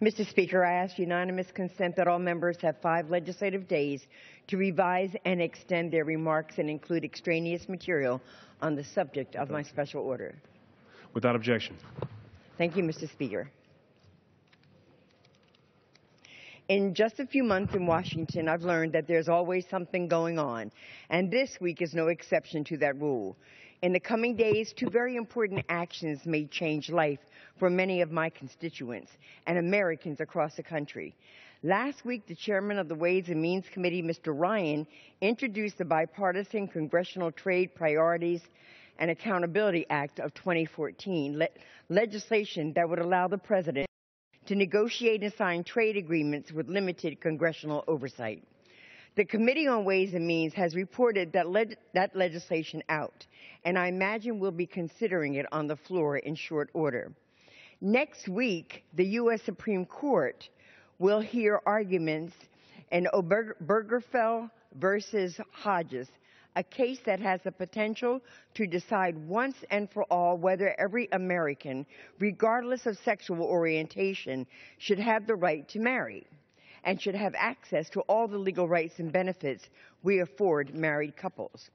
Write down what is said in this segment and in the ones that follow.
Mr. Speaker, I ask unanimous consent that all members have 5 legislative days to revise and extend their remarks and include extraneous material on the subject of my special order. Without objection. Thank you, Mr. Speaker. In just a few months in Washington, I've learned that there's always something going on, and this week is no exception to that rule. In the coming days, 2 very important actions may change life for many of my constituents and Americans across the country. Last week, the chairman of the Ways and Means Committee, Mr. Ryan, introduced the Bipartisan Congressional Trade Priorities and Accountability Act of 2014, legislation that would allow the president to negotiate and sign trade agreements with limited congressional oversight. The Committee on Ways and Means has reported that legislation out, and I imagine we'll be considering it on the floor in short order. Next week, the U.S. Supreme Court will hear arguments in Obergefell versus Hodges, a case that has the potential to decide once and for all whether every American, regardless of sexual orientation, should have the right to marry and should have access to all the legal rights and benefits we afford married couples.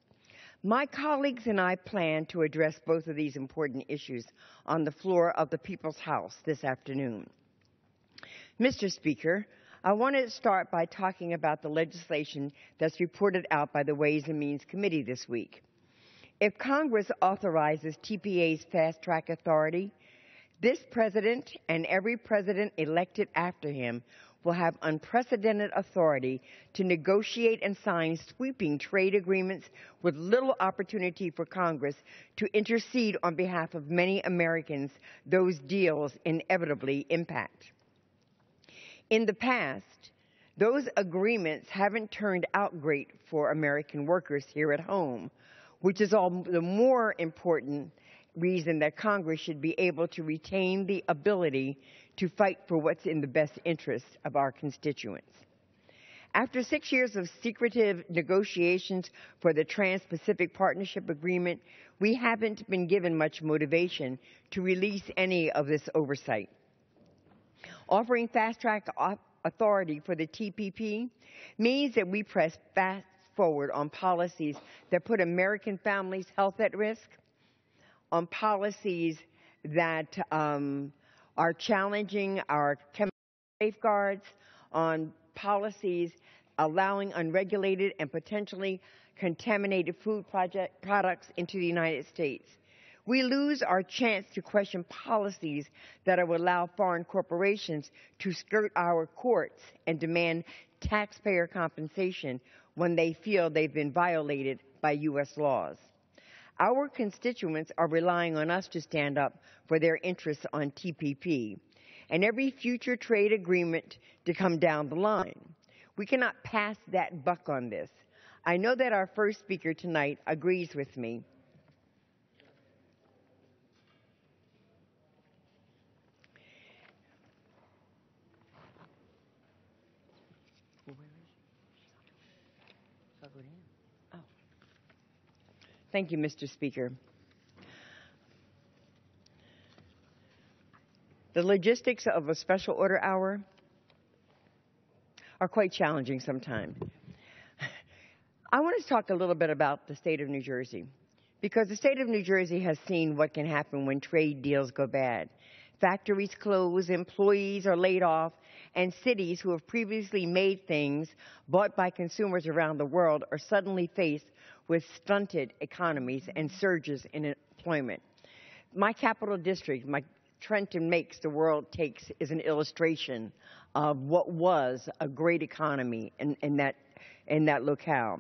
My colleagues and I plan to address both of these important issues on the floor of the People's House this afternoon. Mr. Speaker, I want to start by talking about the legislation that's reported out by the Ways and Means Committee this week. If Congress authorizes TPA's fast-track authority, this president and every president elected after him will have unprecedented authority to negotiate and sign sweeping trade agreements with little opportunity for Congress to intercede on behalf of many Americans those deals inevitably impact. In the past, those agreements haven't turned out great for American workers here at home, which is all the more important reason that Congress should be able to retain the ability to fight for what's in the best interest of our constituents. After 6 years of secretive negotiations for the Trans-Pacific Partnership Agreement, we haven't been given much motivation to release any of this oversight. Offering fast-track authority for the TPP means that we press fast forward on policies that put American families' health at risk, on policies that are challenging our chemical safeguards, on policies allowing unregulated and potentially contaminated food products into the United States. We lose our chance to question policies that will allow foreign corporations to skirt our courts and demand taxpayer compensation when they feel they've been violated by U.S. laws. Our constituents are relying on us to stand up for their interests on TPP and every future trade agreement to come down the line. We cannot pass that buck on this. I know that our first speaker tonight agrees with me. Oh. Thank you, Mr. Speaker. The logistics of a special order hour are quite challenging sometimes. I want to talk a little bit about the state of New Jersey, because the state of New Jersey has seen what can happen when trade deals go bad. Factories close, employees are laid off, and cities who have previously made things bought by consumers around the world are suddenly faced with stunted economies and surges in employment. My capital district, my Trenton Makes the World Takes, is an illustration of what was a great economy in that locale.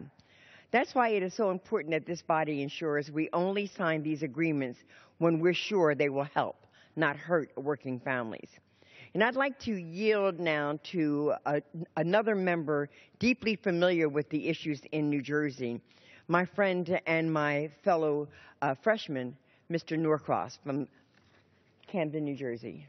That's why it is so important that this body ensures we only sign these agreements when we're sure they will help, not hurt working families. And I'd like to yield now to another member deeply familiar with the issues in New Jersey, my friend and my fellow freshman, Mr. Norcross from Camden, New Jersey.